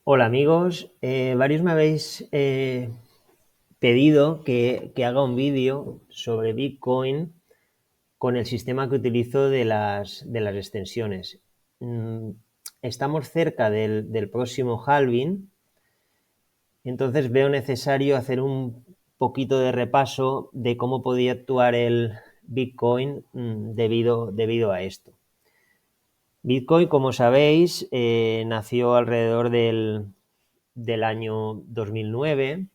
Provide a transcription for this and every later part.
Hola amigos, varios me habéis pedido que haga un vídeo sobre Bitcoin con el sistema que utilizo de las extensiones. Estamos cerca del próximo halving, entonces veo necesario hacer un poquito de repaso de cómo podía actuar el Bitcoin debido a esto. Bitcoin, como sabéis, nació alrededor del año 2009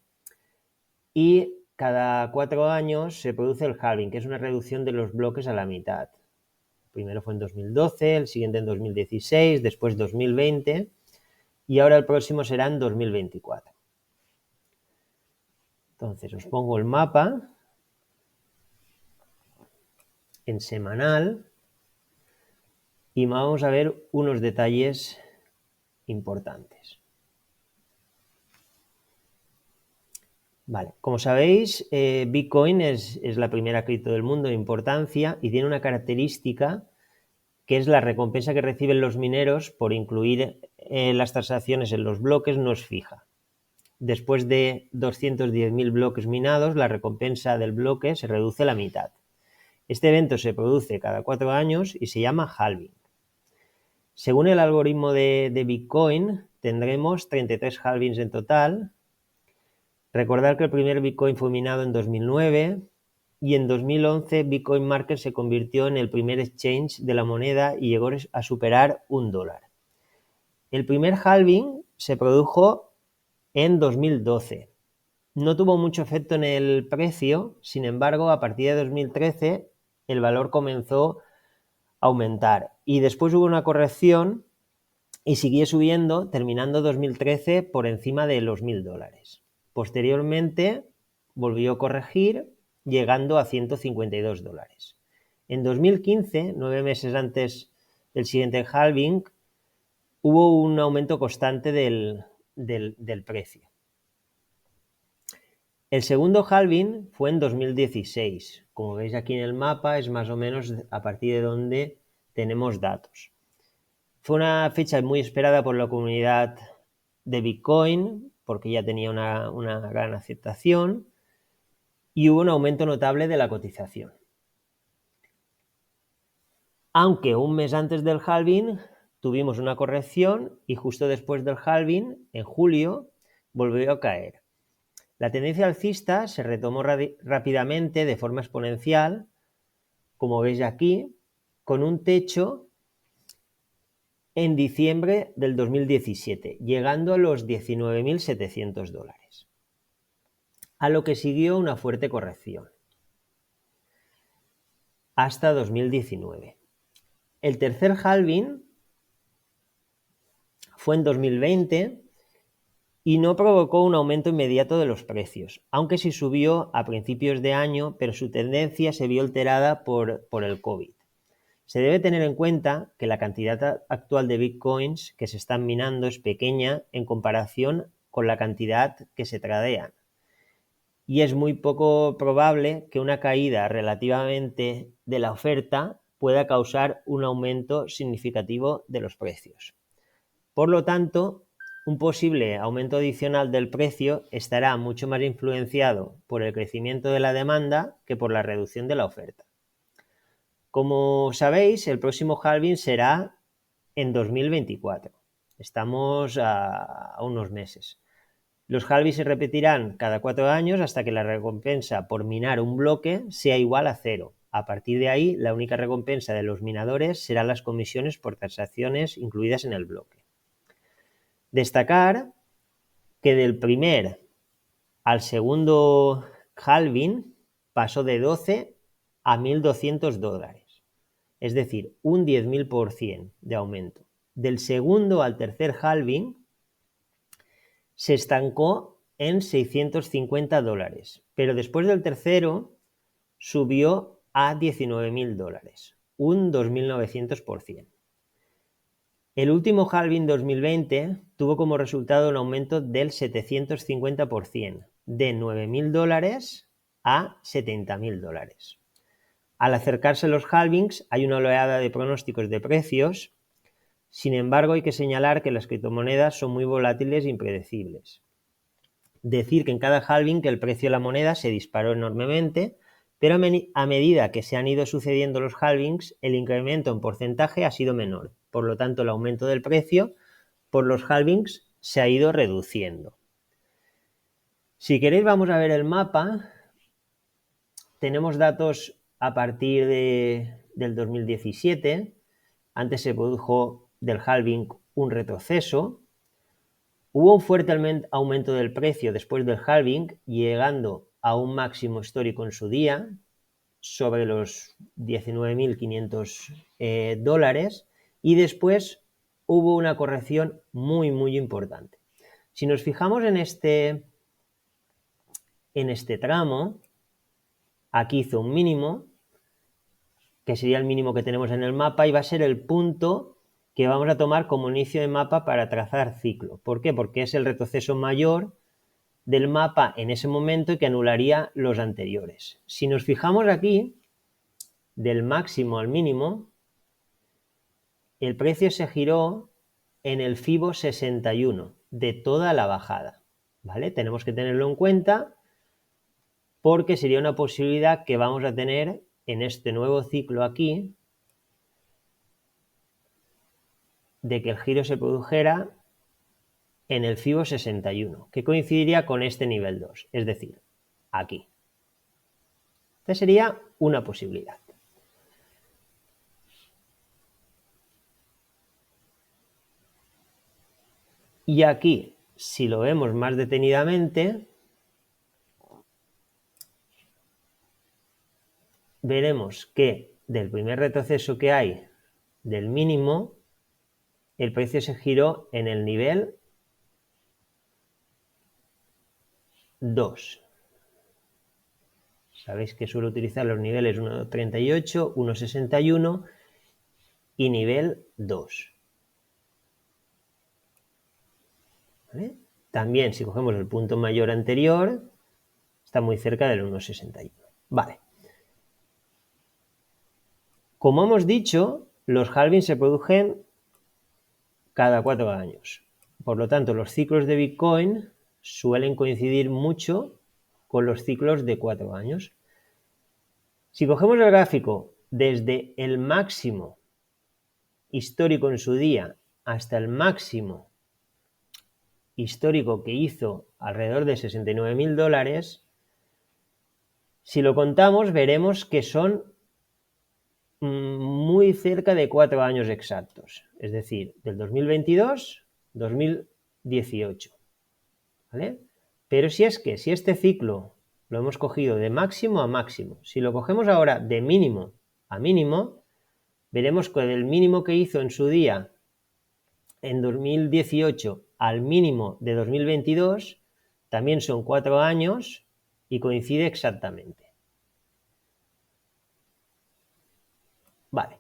y cada 4 años se produce el halving, que es una reducción de los bloques a la mitad. Primero fue en 2012, el siguiente en 2016, después 2020 y ahora el próximo será en 2024. Entonces os pongo el mapa en semanal y vamos a ver unos detalles importantes. Vale, como sabéis, Bitcoin es la primera cripto del mundo de importancia y tiene una característica que es la recompensa que reciben los mineros por incluir las transacciones en los bloques no es fija. Después de 210.000 bloques minados, la recompensa del bloque se reduce a la mitad. Este evento se produce cada 4 años y se llama halving. Según el algoritmo de Bitcoin, tendremos 33 halvings en total. Recordad que el primer Bitcoin fue minado en 2009 y en 2011 Bitcoin Market se convirtió en el primer exchange de la moneda y llegó a superar $1. El primer halving se produjo en 2012. No tuvo mucho efecto en el precio, sin embargo, a partir de 2013 el valor comenzó a aumentar y después hubo una corrección y siguió subiendo, terminando 2013 por encima de los $1.000. Posteriormente volvió a corregir, llegando a $152. En 2015, 9 meses antes del siguiente halving, hubo un aumento constante del precio. El segundo halving fue en 2016. Como veis aquí en el mapa, es más o menos a partir de donde tenemos datos. Fue una fecha muy esperada por la comunidad de Bitcoin, porque ya tenía una gran aceptación y hubo un aumento notable de la cotización. Aunque un mes antes del halving tuvimos una corrección y justo después del halving, en julio, volvió a caer. La tendencia alcista se retomó rápidamente de forma exponencial, como veis aquí, con un techo en diciembre del 2017, llegando a los $19.700, a lo que siguió una fuerte corrección hasta 2019. El tercer halving fue en 2020 y no provocó un aumento inmediato de los precios, aunque sí subió a principios de año, pero su tendencia se vio alterada por el COVID. Se debe tener en cuenta que la cantidad actual de bitcoins que se están minando es pequeña en comparación con la cantidad que se tradean. Y es muy poco probable que una caída relativamente de la oferta pueda causar un aumento significativo de los precios. Por lo tanto, un posible aumento adicional del precio estará mucho más influenciado por el crecimiento de la demanda que por la reducción de la oferta. Como sabéis, el próximo halving será en 2024. Estamos a unos meses. Los halvings se repetirán cada 4 años hasta que la recompensa por minar un bloque sea igual a 0. A partir de ahí, la única recompensa de los minadores serán las comisiones por transacciones incluidas en el bloque. Destacar que del primer al segundo halving pasó de 12 a $1.200. Es decir, un 10.000% de aumento. Del segundo al tercer halving se estancó en $650, pero después del tercero subió a $19.000, un 2.900%. El último halving 2020 tuvo como resultado un aumento del 750%, de $9.000 a $70.000. Al acercarse los halvings hay una oleada de pronósticos de precios Sin embargo, hay que señalar que las criptomonedas son muy volátiles e impredecibles. Decir que en cada halving el precio de la moneda se disparó enormemente, pero a medida que se han ido sucediendo los halvings, el incremento en porcentaje ha sido menor. Por lo tanto, el aumento del precio por los halvings se ha ido reduciendo. Si queréis, vamos a ver el mapa. Tenemos datos a partir del 2017. Antes se produjo del halving un retroceso. Hubo un fuerte aumento del precio después del halving, llegando a un máximo histórico en su día, sobre los 19.500 dólares, y después hubo una corrección muy, muy importante. Si nos fijamos en este tramo, aquí hizo un mínimo, que sería el mínimo que tenemos en el mapa, y va a ser el punto que vamos a tomar como inicio de mapa para trazar ciclo. ¿Por qué? Porque es el retroceso mayor del mapa en ese momento y que anularía los anteriores. Si nos fijamos aquí, del máximo al mínimo, el precio se giró en el FIBO 61 de toda la bajada, ¿vale? Tenemos que tenerlo en cuenta porque sería una posibilidad que vamos a tener en este nuevo ciclo aquí, de que el giro se produjera en el FIBO 61, que coincidiría con este nivel 2, es decir, aquí. Esta sería una posibilidad. Y aquí, si lo vemos más detenidamente, veremos que del primer retroceso que hay del mínimo, el precio se giró en el nivel 2. Sabéis que suelo utilizar los niveles 1.38, 1.61 y nivel 2. ¿Vale? También, si cogemos el punto mayor anterior, está muy cerca del 1.61. Vale. Como hemos dicho, los halvings se producen cada 4 años. Por lo tanto, los ciclos de Bitcoin suelen coincidir mucho con los ciclos de 4 años. Si cogemos el gráfico desde el máximo histórico en su día hasta el máximo histórico que hizo alrededor de 69.000 dólares, si lo contamos veremos que son muy cerca de 4 años exactos, es decir, del 2022 2018, ¿vale? Pero si este ciclo lo hemos cogido de máximo a máximo, si lo cogemos ahora de mínimo a mínimo, veremos que del mínimo que hizo en su día en 2018 al mínimo de 2022 también son 4 años y coincide exactamente. Vale.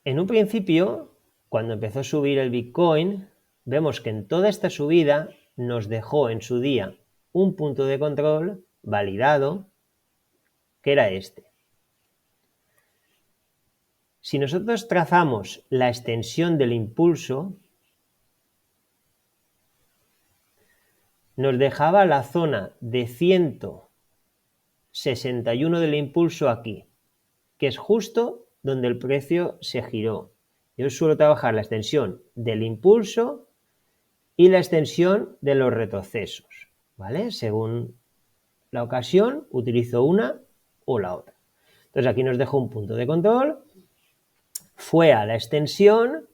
En un principio, cuando empezó a subir el Bitcoin, vemos que en toda esta subida nos dejó en su día un punto de control validado, que era este. Si nosotros trazamos la extensión del impulso, nos dejaba la zona de 161 del impulso aquí, que es justo donde el precio se giró. Yo suelo trabajar la extensión del impulso y la extensión de los retrocesos, ¿vale? Según la ocasión, utilizo una o la otra. Entonces aquí nos dejó un punto de control, fue a la extensión,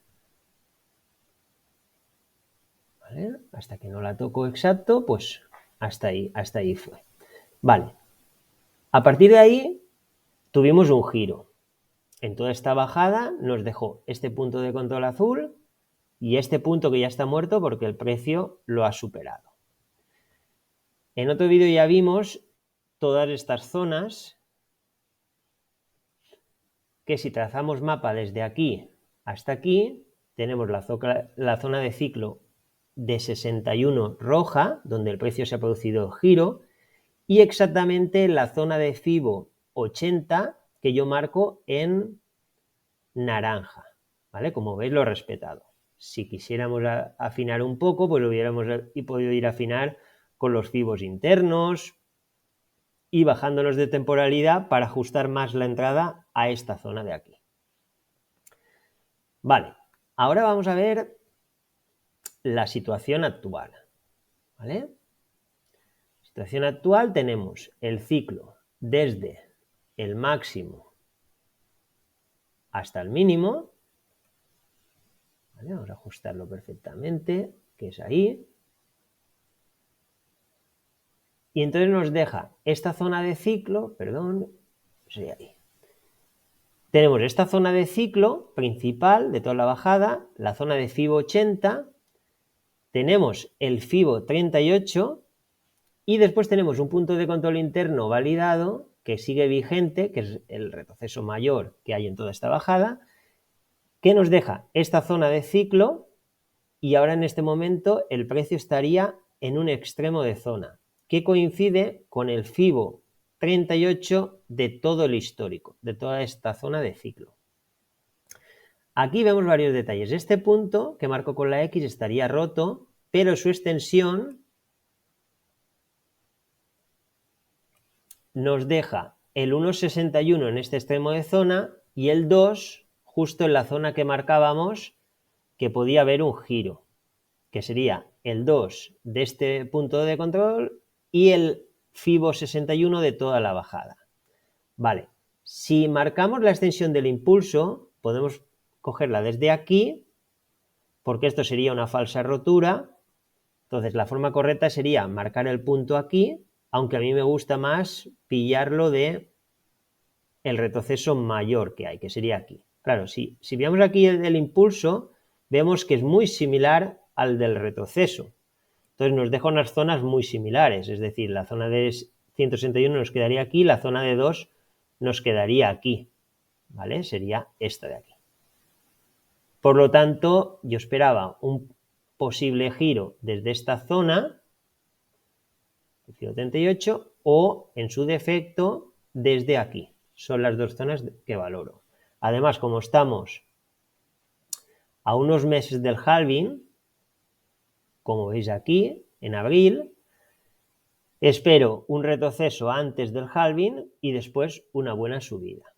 ¿vale? Hasta que no la toco exacto, pues hasta ahí fue. Vale. A partir de ahí tuvimos un giro. En toda esta bajada nos dejó este punto de control azul y este punto que ya está muerto porque el precio lo ha superado. En otro vídeo ya vimos todas estas zonas que si trazamos mapa desde aquí hasta aquí, tenemos la zona de ciclo de 61 roja, donde el precio se ha producido giro, y exactamente la zona de FIBO 80 que yo marco en naranja, ¿vale? Como veis, lo he respetado. Si quisiéramos afinar un poco, pues lo hubiéramos podido ir a afinar con los fibos internos y bajándolos de temporalidad para ajustar más la entrada a esta zona de aquí. Vale, ahora vamos a ver la situación actual, ¿vale? Situación actual, tenemos el ciclo desde el máximo hasta el mínimo, ¿vale? Vamos a ajustarlo perfectamente, que es ahí. Y entonces nos deja esta zona de ciclo, perdón, sería ahí. Tenemos esta zona de ciclo principal de toda la bajada, la zona de FIBO 80, tenemos el FIBO 38 y después tenemos un punto de control interno validado que sigue vigente, que es el retroceso mayor que hay en toda esta bajada, que nos deja esta zona de ciclo y ahora en este momento el precio estaría en un extremo de zona que coincide con el FIBO 38 de todo el histórico, de toda esta zona de ciclo. Aquí vemos varios detalles. Este punto que marco con la X estaría roto, pero su extensión nos deja el 1,61 en este extremo de zona y el 2 justo en la zona que marcábamos que podía haber un giro, que sería el 2 de este punto de control y el FIBO 61 de toda la bajada. Vale, si marcamos la extensión del impulso, podemos cogerla desde aquí, porque esto sería una falsa rotura. Entonces, la forma correcta sería marcar el punto aquí, aunque a mí me gusta más pillarlo de el retroceso mayor que hay, que sería aquí. Claro, si vemos aquí el impulso, vemos que es muy similar al del retroceso. Entonces nos deja unas zonas muy similares, es decir, la zona de 161 nos quedaría aquí, la zona de 2 nos quedaría aquí, ¿vale? Sería esta de aquí. Por lo tanto, yo esperaba un posible giro desde esta zona, 178, o en su defecto desde aquí. Son las dos zonas que valoro. Además, como estamos a unos meses del halving, como veis aquí, en abril, espero un retroceso antes del halving y después una buena subida.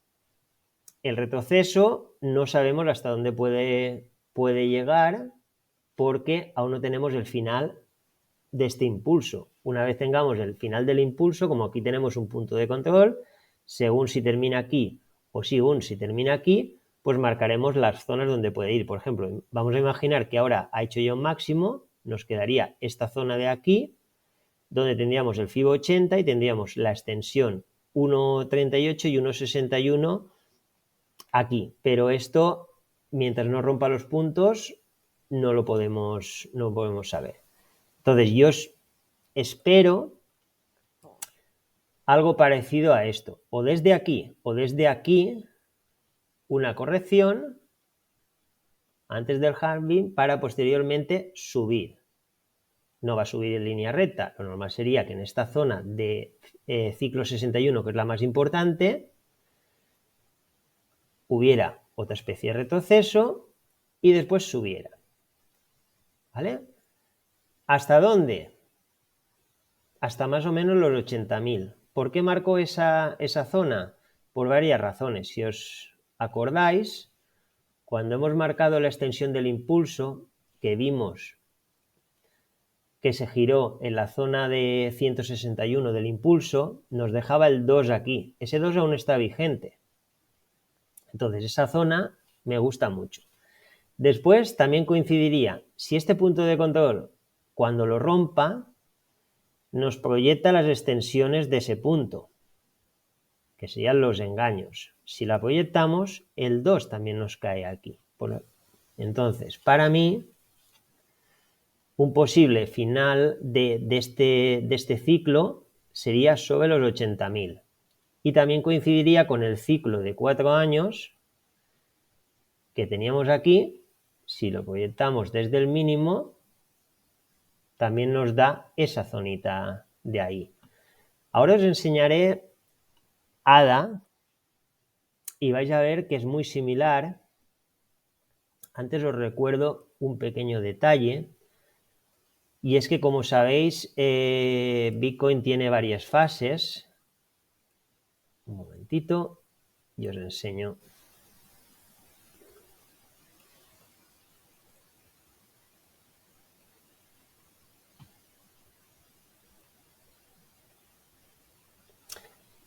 El retroceso no sabemos hasta dónde puede llegar porque aún no tenemos el final de este impulso. Una vez tengamos el final del impulso, como aquí tenemos un punto de control, según si termina aquí o según si termina aquí, pues marcaremos las zonas donde puede ir. Por ejemplo, vamos a imaginar que ahora ha hecho ya un máximo, nos quedaría esta zona de aquí, donde tendríamos el FIBO 80 y tendríamos la extensión 1,38 y 1,61 aquí. Pero esto, mientras no rompa los puntos, no lo podemos saber. Entonces, yo espero algo parecido a esto, o desde aquí una corrección antes del halving para posteriormente subir. No va a subir en línea recta, lo normal sería que en esta zona de ciclo 61, que es la más importante, hubiera otra especie de retroceso y después subiera. ¿Vale? ¿Hasta dónde? Hasta más o menos los 80.000. ¿Por qué marco esa zona? Por varias razones. Si os acordáis, cuando hemos marcado la extensión del impulso, que vimos que se giró en la zona de 161 del impulso, nos dejaba el 2 aquí. Ese 2 aún está vigente. Entonces, esa zona me gusta mucho. Después, también coincidiría, si este punto de control, cuando lo rompa, nos proyecta las extensiones de ese punto, que serían los engaños. Si la proyectamos, el 2 también nos cae aquí. Entonces, para mí, un posible final de este ciclo sería sobre los 80.000. Y también coincidiría con el ciclo de 4 años que teníamos aquí. Si lo proyectamos desde el mínimo, también nos da esa zonita de ahí. Ahora os enseñaré ADA y vais a ver que es muy similar antes os recuerdo un pequeño detalle, y es que, como sabéis, Bitcoin tiene varias fases. Un momentito, y os enseño.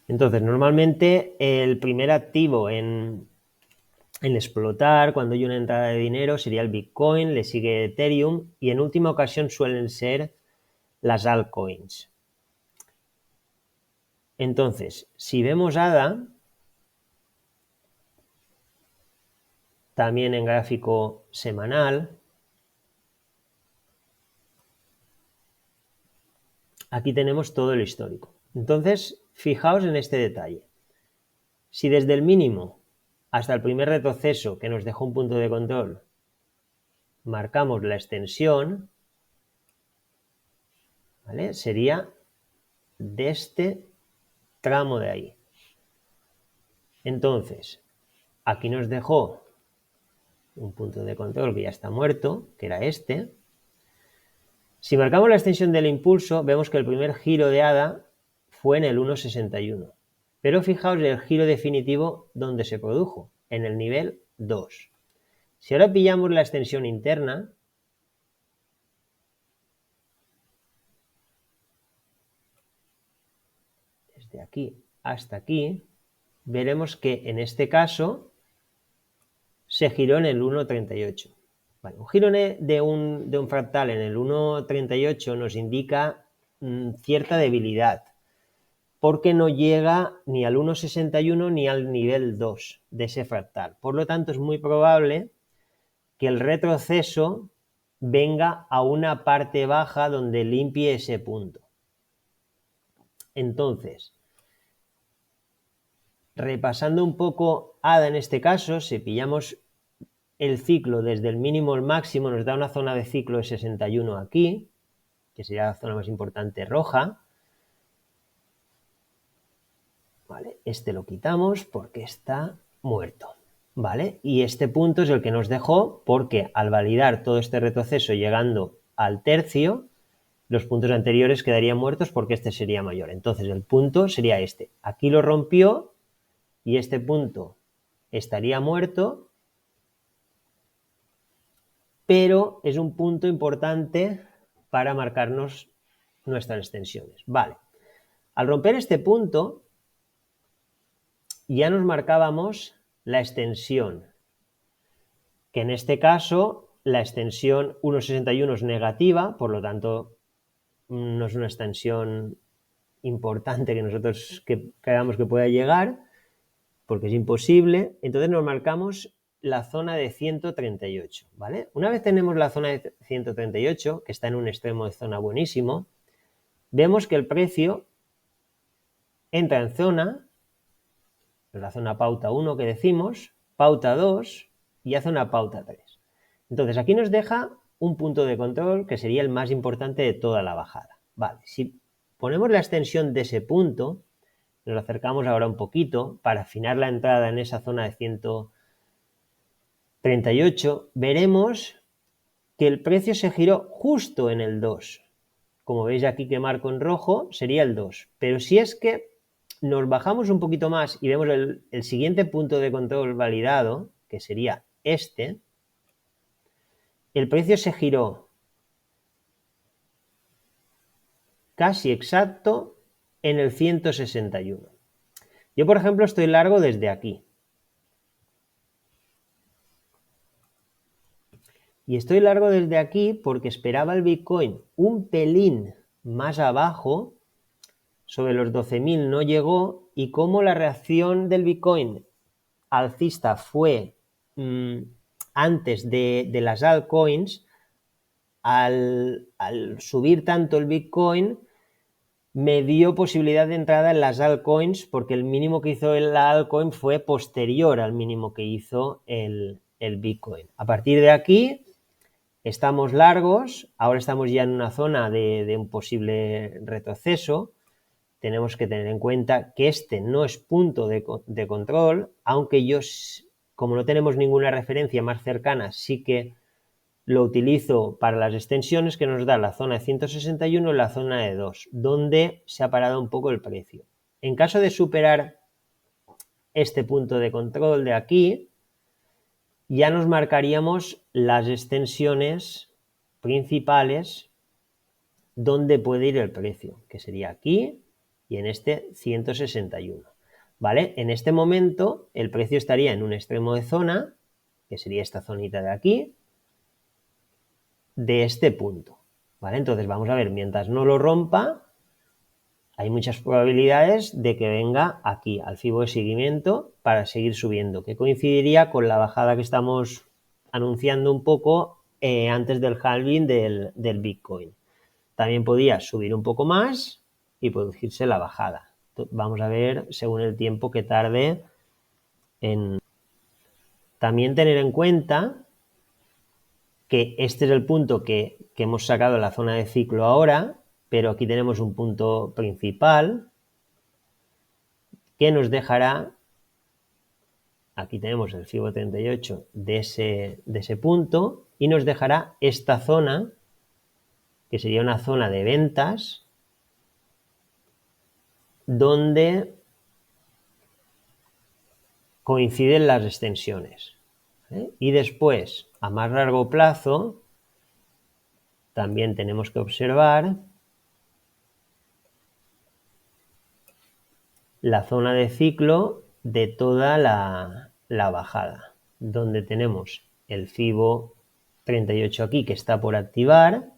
Entonces, normalmente el primer activo en explotar cuando hay una entrada de dinero sería el Bitcoin, le sigue Ethereum y en última ocasión suelen ser las altcoins. Entonces, si vemos ADA, también en gráfico semanal, aquí tenemos todo el histórico. Entonces, fijaos en este detalle. Si desde el mínimo hasta el primer retroceso que nos dejó un punto de control marcamos la extensión, ¿vale? Sería de este tramo de ahí. Entonces, aquí nos dejó un punto de control que ya está muerto, que era este. Si marcamos la extensión del impulso, vemos que el primer giro de ADA fue en el 1,61. Pero fijaos el giro definitivo donde se produjo, en el nivel 2. Si ahora pillamos la extensión interna, desde aquí hasta aquí, veremos que en este caso se giró en el 1,38. Vale, un giro de un fractal en el 1,38 nos indica cierta debilidad, porque no llega ni al 1,61 ni al nivel 2 de ese fractal. Por lo tanto, es muy probable que el retroceso venga a una parte baja donde limpie ese punto. Entonces, repasando un poco ADA en este caso, si pillamos el ciclo desde el mínimo al máximo, nos da una zona de ciclo de 61 aquí, que sería la zona más importante roja. ¿Vale? Este lo quitamos porque está muerto. ¿Vale? Y este punto es el que nos dejó porque al validar todo este retroceso llegando al tercio, los puntos anteriores quedarían muertos porque este sería mayor. Entonces el punto sería este. Aquí lo rompió y este punto estaría muerto, pero es un punto importante para marcarnos nuestras extensiones. Vale. Al romper este punto, ya nos marcábamos la extensión, que en este caso la extensión 1,61 es negativa, por lo tanto no es una extensión importante que nosotros creamos que pueda llegar, porque es imposible. Entonces nos marcamos la zona de 138, ¿vale? Una vez tenemos la zona de 138, que está en un extremo de zona buenísimo, vemos que el precio entra en zona, la zona pauta 1 que decimos, pauta 2 y hace una pauta 3. Entonces aquí nos deja un punto de control que sería el más importante de toda la bajada. Vale, si ponemos la extensión de ese punto, nos acercamos ahora un poquito para afinar la entrada en esa zona de 138, veremos que el precio se giró justo en el 2. Como veis aquí que marco en rojo, sería el 2. Pero si es que nos bajamos un poquito más y vemos el siguiente punto de control validado, que sería este, el precio se giró casi exacto en el 161. Yo, por ejemplo, estoy largo desde aquí. Y estoy largo desde aquí porque esperaba el Bitcoin un pelín más abajo, sobre los 12.000 no llegó, y como la reacción del Bitcoin alcista fue antes de las altcoins, al subir tanto el Bitcoin, me dio posibilidad de entrada en las altcoins porque el mínimo que hizo la altcoin fue posterior al mínimo que hizo el Bitcoin. A partir de aquí estamos largos, ahora estamos ya en una zona de un posible retroceso. Tenemos que tener en cuenta que este no es punto de control, aunque yo como no tenemos ninguna referencia más cercana, sí que lo utilizo para las extensiones que nos da la zona de 161 y la zona de 2, donde se ha parado un poco el precio. En caso de superar este punto de control de aquí, ya nos marcaríamos las extensiones principales donde puede ir el precio, que sería aquí y en este 161. ¿Vale? En este momento el precio estaría en un extremo de zona, que sería esta zonita de aquí, de este punto. ¿Vale? Entonces vamos a ver, mientras no lo rompa, hay muchas probabilidades de que venga aquí al fibo de seguimiento para seguir subiendo, que coincidiría con la bajada que estamos anunciando un poco antes del halving del Bitcoin. También podía subir un poco más y producirse la bajada. Vamos a ver según el tiempo que tarde en... También tener en cuenta que este es el punto que hemos sacado de la zona de ciclo ahora, pero aquí tenemos un punto principal que nos dejará, aquí tenemos el FIBO 38 de ese punto, y nos dejará esta zona, que sería una zona de ventas, donde coinciden las extensiones. Y después, a más largo plazo, también tenemos que observar la zona de ciclo de toda la bajada, donde tenemos el FIBO 38 aquí que está por activar,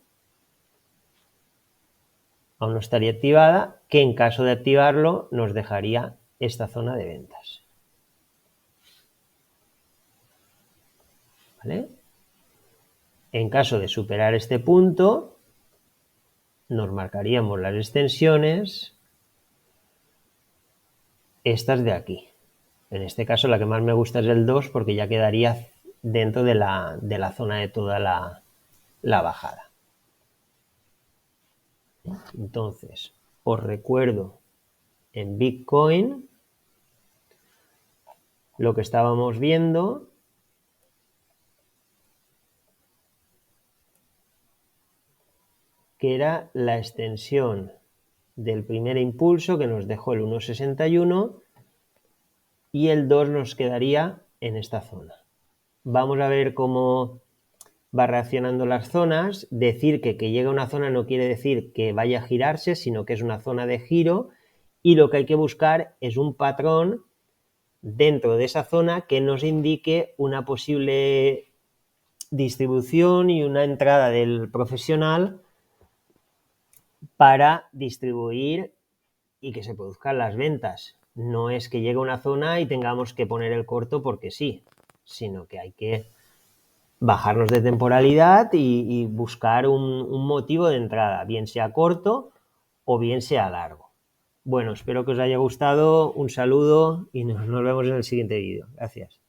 aún no estaría activada, que en caso de activarlo nos dejaría esta zona de ventas. ¿Vale? En caso de superar este punto, nos marcaríamos las extensiones, estas de aquí. En este caso la que más me gusta es el 2 porque ya quedaría dentro de la zona de toda la bajada. Entonces, os recuerdo en Bitcoin lo que estábamos viendo, que era la extensión del primer impulso que nos dejó el 1,61 y el 2 nos quedaría en esta zona. Vamos a ver cómo va reaccionando las zonas. Decir que llega a una zona no quiere decir que vaya a girarse, sino que es una zona de giro, y lo que hay que buscar es un patrón dentro de esa zona que nos indique una posible distribución y una entrada del profesional para distribuir y que se produzcan las ventas. No es que llegue a una zona y tengamos que poner el corto porque sí, sino que hay que bajarnos de temporalidad y buscar un motivo de entrada, bien sea corto o bien sea largo. Bueno, espero que os haya gustado, un saludo y nos vemos en el siguiente vídeo. Gracias.